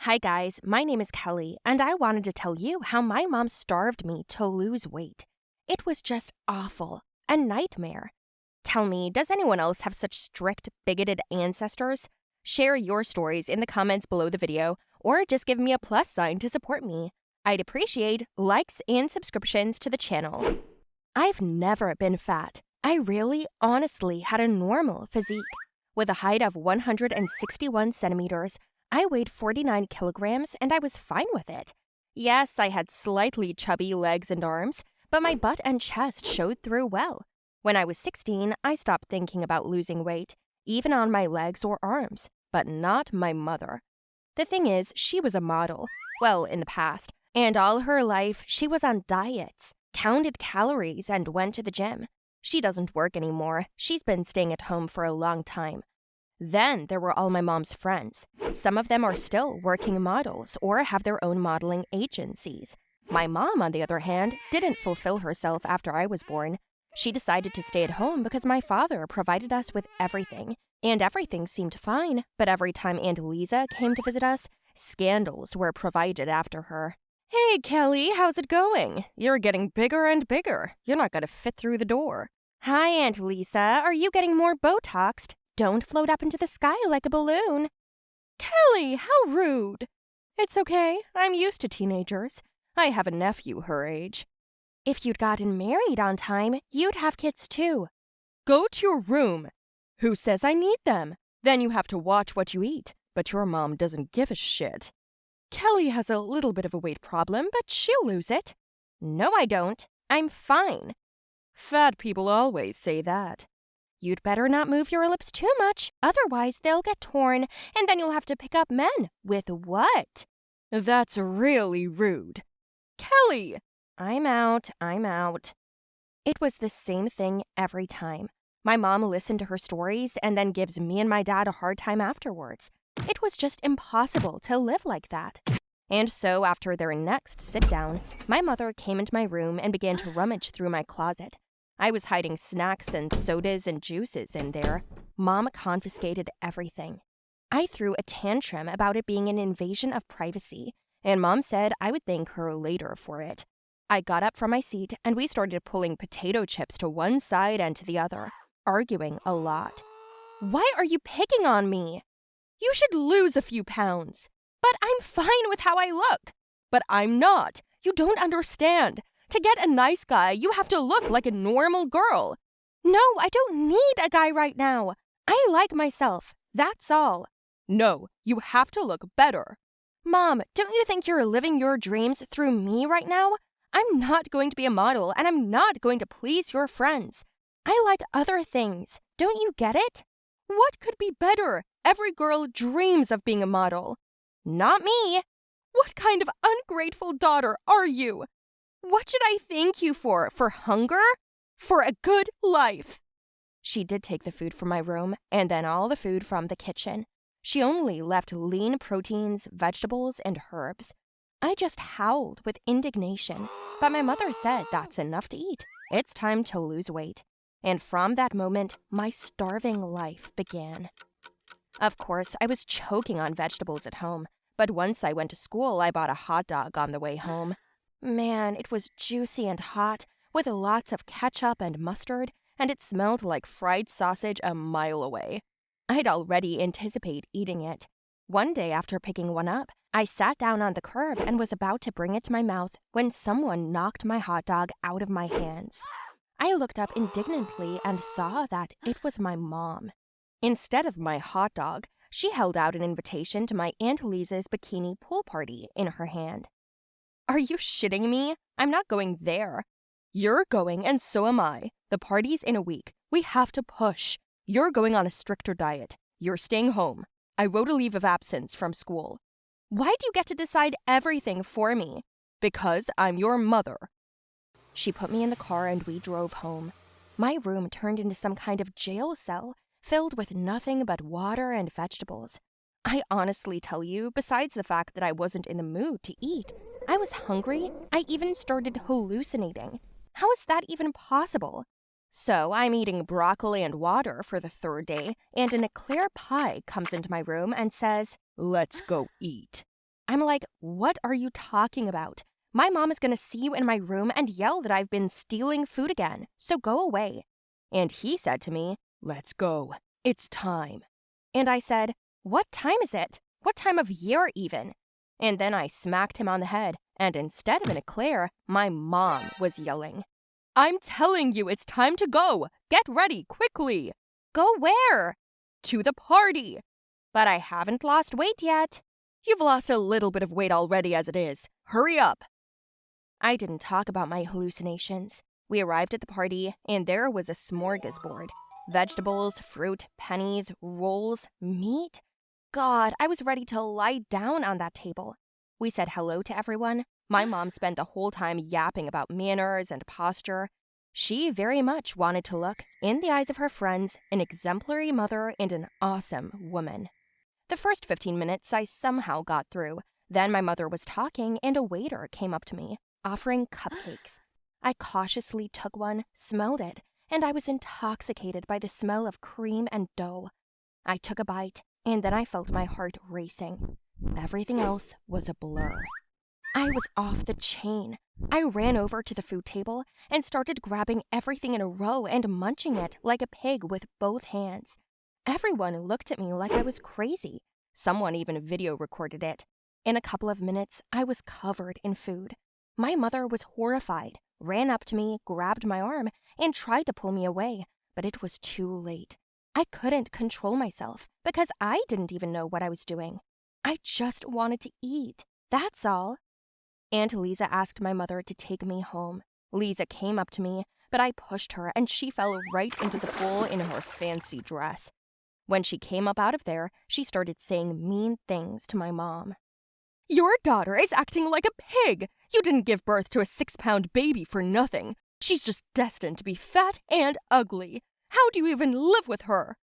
Hi guys, my name is Kelly, and I wanted to tell you how my mom starved me to lose weight. It was just awful, a nightmare. Tell me, does anyone else have such strict, bigoted ancestors? Share your stories in the comments below the video, or just give me a plus sign to support me. I'd appreciate likes and subscriptions to the channel. I've never been fat. I really, honestly had a normal physique. With a height of 161 centimeters, I weighed 49 kilograms and I was fine with it. Yes, I had slightly chubby legs and arms, but my butt and chest showed through well. When I was 16, I stopped thinking about losing weight, even on my legs or arms, but not my mother. The thing is, she was a model, well, in the past, and all her life she was on diets, counted calories, and went to the gym. She doesn't work anymore. She's been staying at home for a long time. Then there were all my mom's friends. Some of them are still working models or have their own modeling agencies. My mom, on the other hand, didn't fulfill herself after I was born. She decided to stay at home because my father provided us with everything. And everything seemed fine, but every time Aunt Lisa came to visit us, scandals were provided after her. Hey, Kelly, how's it going? You're getting bigger and bigger. You're not going to fit through the door. Hi, Aunt Lisa. Are you getting more Botoxed? Don't float up into the sky like a balloon. Kelly, how rude. It's okay. I'm used to teenagers. I have a nephew her age. If you'd gotten married on time, you'd have kids too. Go to your room. Who says I need them? Then you have to watch what you eat, but your mom doesn't give a shit. Kelly has a little bit of a weight problem, but she'll lose it. No, I don't. I'm fine. Fat people always say that. You'd better not move your lips too much, otherwise they'll get torn, and then you'll have to pick up men. With what? That's really rude. Kelly! I'm out. It was the same thing every time. My mom listened to her stories and then gives me and my dad a hard time afterwards. It was just impossible to live like that. And so after their next sit-down, my mother came into my room and began to rummage through my closet. I was hiding snacks and sodas and juices in there. Mom confiscated everything. I threw a tantrum about it being an invasion of privacy, and Mom said I would thank her later for it. I got up from my seat and we started pulling potato chips to one side and to the other, arguing a lot. Why are you picking on me? You should lose a few pounds. But I'm fine with how I look. But I'm not. You don't understand. To get a nice guy, you have to look like a normal girl. No, I don't need a guy right now. I like myself. That's all. No, you have to look better. Mom, don't you think you're living your dreams through me right now? I'm not going to be a model, and I'm not going to please your friends. I like other things. Don't you get it? What could be better? Every girl dreams of being a model. Not me. What kind of ungrateful daughter are you? What should I thank you for? For hunger? For a good life? She did take the food from my room and then all the food from the kitchen. She only left lean proteins, vegetables, and herbs. I just howled with indignation, but my mother said that's enough to eat. It's time to lose weight. And from that moment, my starving life began. Of course, I was choking on vegetables at home, but once I went to school, I bought a hot dog on the way home. Man, it was juicy and hot, with lots of ketchup and mustard, and it smelled like fried sausage a mile away. I'd already anticipate eating it. One day after picking one up, I sat down on the curb and was about to bring it to my mouth when someone knocked my hot dog out of my hands. I looked up indignantly and saw that it was my mom. Instead of my hot dog, she held out an invitation to my Aunt Lisa's bikini pool party in her hand. Are you shitting me? I'm not going there. You're going and so am I. The party's in a week. We have to push. You're going on a stricter diet. You're staying home. I wrote a leave of absence from school. Why do you get to decide everything for me? Because I'm your mother. She put me in the car and we drove home. My room turned into some kind of jail cell, filled with nothing but water and vegetables. I honestly tell you, besides the fact that I wasn't in the mood to eat, I was hungry. I even started hallucinating. How is that even possible? So I'm eating broccoli and water for the third day, and an eclair pie comes into my room and says, "Let's go eat." I'm like, what are you talking about? My mom is going to see you in my room and yell that I've been stealing food again, so go away. And he said to me, let's go. It's time. And I said, what time is it? What time of year even? And then I smacked him on the head, and instead of an eclair, my mom was yelling, I'm telling you it's time to go. Get ready, quickly. Go where? To the party. But I haven't lost weight yet. You've lost a little bit of weight already as it is. Hurry up. I didn't talk about my hallucinations. We arrived at the party, and there was a smorgasbord. Vegetables, fruit, pennies, rolls, meat. God, I was ready to lie down on that table. We said hello to everyone. My mom spent the whole time yapping about manners and posture. She very much wanted to look, in the eyes of her friends, an exemplary mother and an awesome woman. The first 15 minutes I somehow got through. Then my mother was talking, and a waiter came up to me, offering cupcakes. I cautiously took one, smelled it, and I was intoxicated by the smell of cream and dough. I took a bite, and then I felt my heart racing. Everything else was a blur. I was off the chain. I ran over to the food table and started grabbing everything in a row and munching it like a pig with both hands. Everyone looked at me like I was crazy. Someone even video recorded it. In a couple of minutes, I was covered in food. My mother was horrified, ran up to me, grabbed my arm, and tried to pull me away, but it was too late. I couldn't control myself because I didn't even know what I was doing. I just wanted to eat. That's all. Aunt Lisa asked my mother to take me home. Lisa came up to me, but I pushed her and she fell right into the pool in her fancy dress. When she came up out of there, she started saying mean things to my mom. Your daughter is acting like a pig. You didn't give birth to a 6-pound baby for nothing. She's just destined to be fat and ugly. How do you even live with her?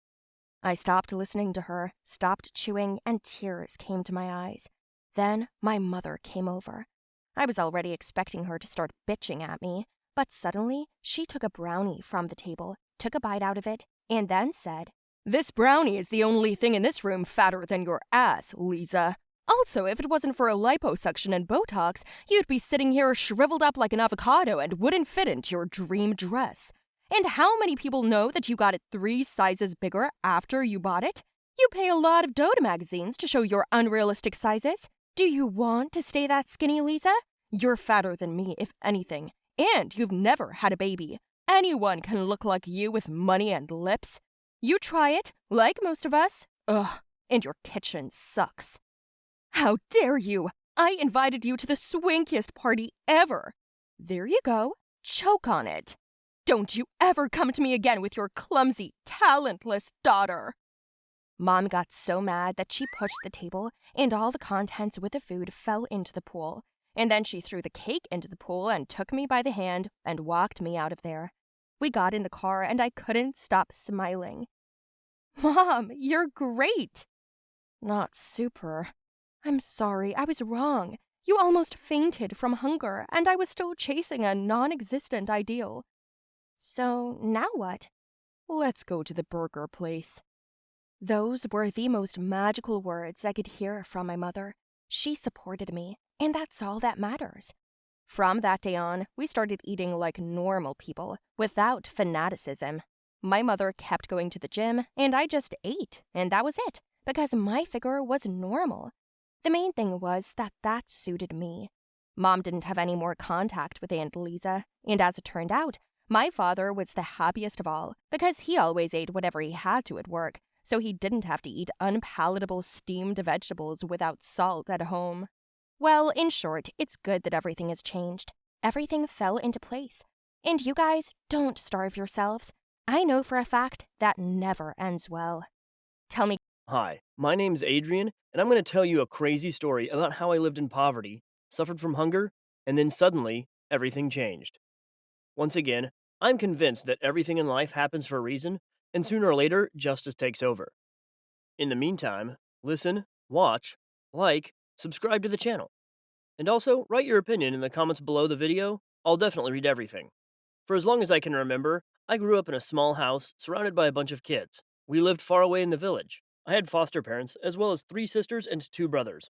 I stopped listening to her, stopped chewing, and tears came to my eyes. Then my mother came over. I was already expecting her to start bitching at me, but suddenly she took a brownie from the table, took a bite out of it, and then said, This brownie is the only thing in this room fatter than your ass, Lisa. Also, if it wasn't for a liposuction and Botox, you'd be sitting here shriveled up like an avocado and wouldn't fit into your dream dress. And how many people know that you got it 3 sizes bigger after you bought it? You pay a lot of dough to magazines to show your unrealistic sizes. Do you want to stay that skinny, Lisa? You're fatter than me, if anything. And you've never had a baby. Anyone can look like you with money and lips. You try it, like most of us. Ugh, and your kitchen sucks. How dare you? I invited you to the swankiest party ever. There you go. Choke on it. Don't you ever come to me again with your clumsy, talentless daughter. Mom got so mad that she pushed the table and all the contents with the food fell into the pool. And then she threw the cake into the pool and took me by the hand and walked me out of there. We got in the car and I couldn't stop smiling. Mom, you're great. Not super. I'm sorry, I was wrong. You almost fainted from hunger and I was still chasing a non-existent ideal. So now what? Let's go to the burger place. Those were the most magical words I could hear from my mother. She supported me, and that's all that matters. From that day on, we started eating like normal people, without fanaticism. My mother kept going to the gym, and I just ate, and that was it, because my figure was normal. The main thing was that suited me. Mom didn't have any more contact with Aunt Lisa, and as it turned out, my father was the happiest of all, because he always ate whatever he had to at work, so he didn't have to eat unpalatable steamed vegetables without salt at home. Well, in short, it's good that everything has changed. Everything fell into place. And you guys, don't starve yourselves. I know for a fact that never ends well. Tell me. Hi, my name's Adrian, and I'm going to tell you a crazy story about how I lived in poverty, suffered from hunger, and then suddenly, everything changed. Once again, I'm convinced that everything in life happens for a reason, and sooner or later, justice takes over. In the meantime, listen, watch, like, subscribe to the channel. And also, write your opinion in the comments below the video. I'll definitely read everything. For as long as I can remember, I grew up in a small house surrounded by a bunch of kids. We lived far away in the village. I had foster parents, as well as 3 sisters and 2 brothers.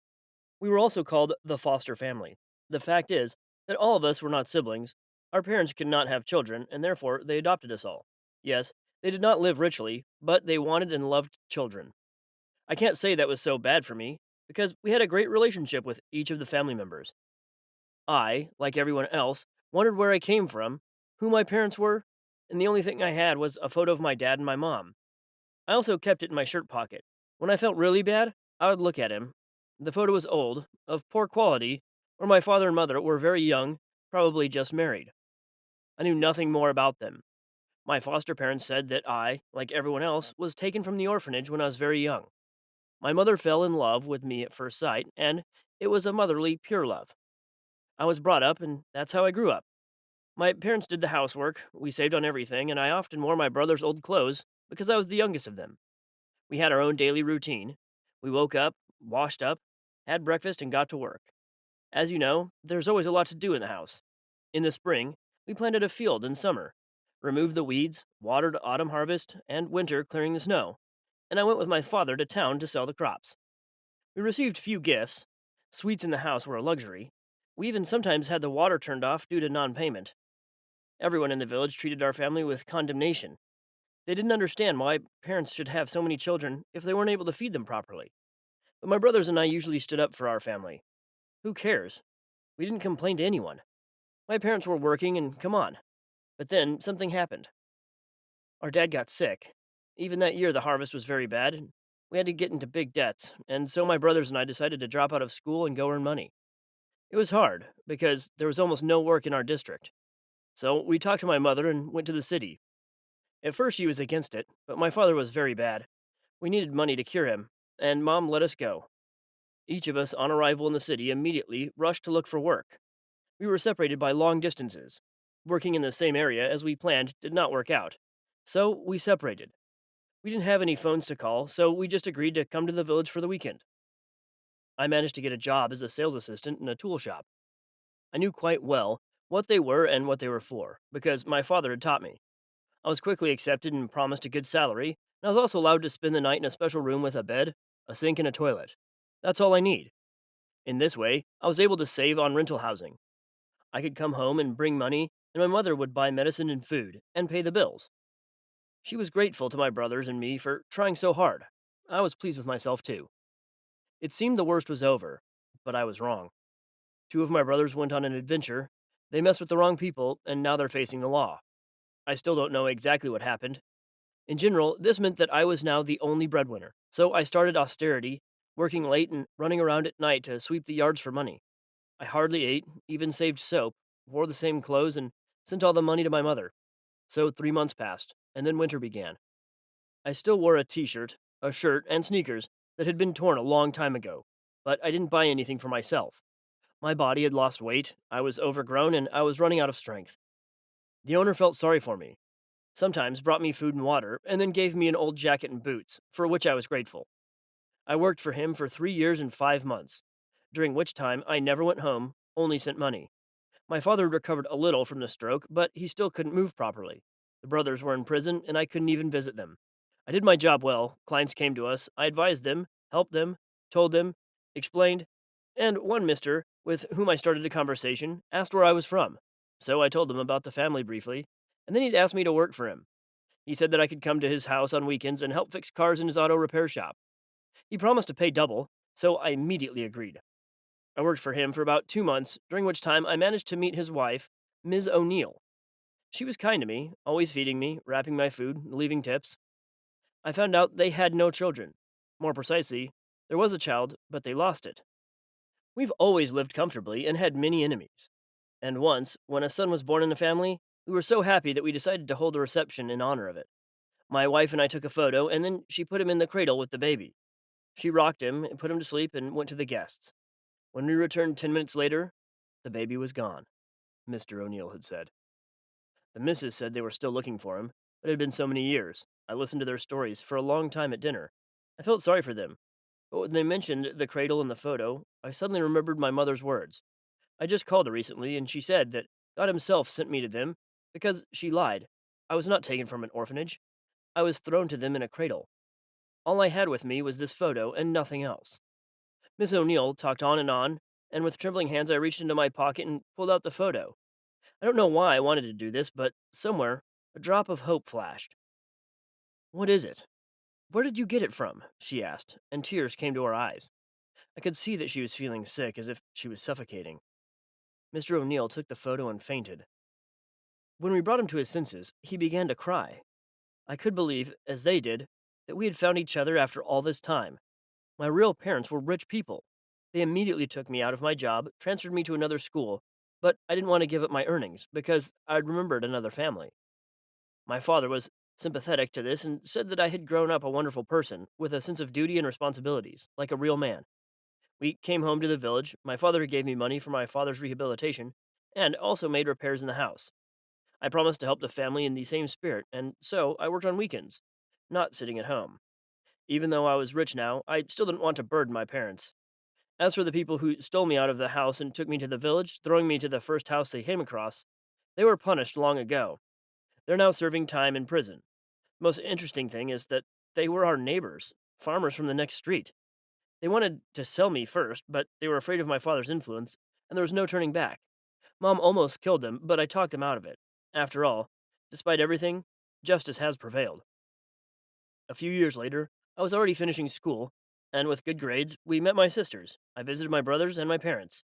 We were also called the foster family. The fact is that all of us were not siblings. Our parents could not have children, and therefore they adopted us all. Yes, they did not live richly, but they wanted and loved children. I can't say that was so bad for me, because we had a great relationship with each of the family members. I, like everyone else, wondered where I came from, who my parents were, and the only thing I had was a photo of my dad and my mom. I also kept it in my shirt pocket. When I felt really bad, I would look at him. The photo was old, of poor quality, or my father and mother were very young, probably just married. I knew nothing more about them. My foster parents said that I, like everyone else, was taken from the orphanage when I was very young. My mother fell in love with me at first sight, and it was a motherly, pure love. I was brought up, and that's how I grew up. My parents did the housework, we saved on everything, and I often wore my brother's old clothes because I was the youngest of them. We had our own daily routine. We woke up, washed up, had breakfast, and got to work. As you know, there's always a lot to do in the house. In the spring, we planted a field in summer, removed the weeds, watered autumn harvest, and winter clearing the snow, and I went with my father to town to sell the crops. We received few gifts. Sweets in the house were a luxury. We even sometimes had the water turned off due to non payment. Everyone in the village treated our family with condemnation. They didn't understand why parents should have so many children if they weren't able to feed them properly. But my brothers and I usually stood up for our family. Who cares? We didn't complain to anyone. My parents were working, and come on. But then something happened. Our dad got sick. Even that year, the harvest was very bad, and we had to get into big debts, and so my brothers and I decided to drop out of school and go earn money. It was hard, because there was almost no work in our district. So we talked to my mother and went to the city. At first, she was against it, but my father was very bad. We needed money to cure him, and Mom let us go. Each of us, on arrival in the city, immediately rushed to look for work. We were separated by long distances. Working in the same area as we planned did not work out. So we separated. We didn't have any phones to call, so we just agreed to come to the village for the weekend. I managed to get a job as a sales assistant in a tool shop. I knew quite well what they were and what they were for, because my father had taught me. I was quickly accepted and promised a good salary, and I was also allowed to spend the night in a special room with a bed, a sink, and a toilet. That's all I need. In this way, I was able to save on rental housing. I could come home and bring money, and my mother would buy medicine and food, and pay the bills. She was grateful to my brothers and me for trying so hard. I was pleased with myself too. It seemed the worst was over, but I was wrong. Two of my brothers went on an adventure. They messed with the wrong people, and now they're facing the law. I still don't know exactly what happened. In general, this meant that I was now the only breadwinner, so I started austerity, working late and running around at night to sweep the yards for money. I hardly ate, even saved soap, wore the same clothes, and sent all the money to my mother. So 3 months passed, and then winter began. I still wore a t shirt, a shirt, and sneakers that had been torn a long time ago, but I didn't buy anything for myself. My body had lost weight, I was overgrown, and I was running out of strength. The owner felt sorry for me, sometimes brought me food and water, and then gave me an old jacket and boots, for which I was grateful. I worked for him for 3 years and 5 months, during which time I never went home, only sent money. My father had recovered a little from the stroke, but he still couldn't move properly. The brothers were in prison, and I couldn't even visit them. I did my job well. Clients came to us. I advised them, helped them, told them, explained, and one mister, with whom I started a conversation, asked where I was from. So I told him about the family briefly, and then he'd asked me to work for him. He said that I could come to his house on weekends and help fix cars in his auto repair shop. He promised to pay double, so I immediately agreed. I worked for him for about 2 months, during which time I managed to meet his wife, Ms. O'Neill. She was kind to me, always feeding me, wrapping my food, leaving tips. I found out they had no children. More precisely, there was a child, but they lost it. We've always lived comfortably and had many enemies. And once, when a son was born in the family, we were so happy that we decided to hold a reception in honor of it. My wife and I took a photo, and then she put him in the cradle with the baby. She rocked him and put him to sleep and went to the guests. When we returned 10 minutes later, the baby was gone, Mr. O'Neill had said. The missus said they were still looking for him, but it had been so many years. I listened to their stories for a long time at dinner. I felt sorry for them, but when they mentioned the cradle in the photo, I suddenly remembered my mother's words. I just called her recently, and she said that God Himself sent me to them because she lied. I was not taken from an orphanage. I was thrown to them in a cradle. All I had with me was this photo and nothing else. Miss O'Neill talked on, and with trembling hands, I reached into my pocket and pulled out the photo. I don't know why I wanted to do this, but somewhere, a drop of hope flashed. What is it? Where did you get it from? She asked, and tears came to her eyes. I could see that she was feeling sick, as if she was suffocating. Mr. O'Neill took the photo and fainted. When we brought him to his senses, he began to cry. I could believe, as they did, that we had found each other after all this time. My real parents were rich people. They immediately took me out of my job, transferred me to another school, but I didn't want to give up my earnings because I'd remembered another family. My father was sympathetic to this and said that I had grown up a wonderful person with a sense of duty and responsibilities, like a real man. We came home to the village. My father gave me money for my father's rehabilitation and also made repairs in the house. I promised to help the family in the same spirit, and so I worked on weekends, not sitting at home. Even though I was rich now, I still didn't want to burden my parents. As for the people who stole me out of the house and took me to the village, throwing me to the first house they came across, they were punished long ago. They're now serving time in prison. The most interesting thing is that they were our neighbors, farmers from the next street. They wanted to sell me first, but they were afraid of my father's influence, and there was no turning back. Mom almost killed them, but I talked them out of it. After all, despite everything, justice has prevailed. A few years later, I was already finishing school, and with good grades, we met my sisters. I visited my brothers and my parents.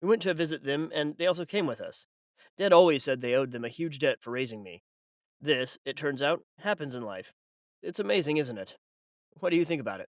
We went to visit them, and they also came with us. Dad always said they owed them a huge debt for raising me. This, it turns out, happens in life. It's amazing, isn't it? What do you think about it?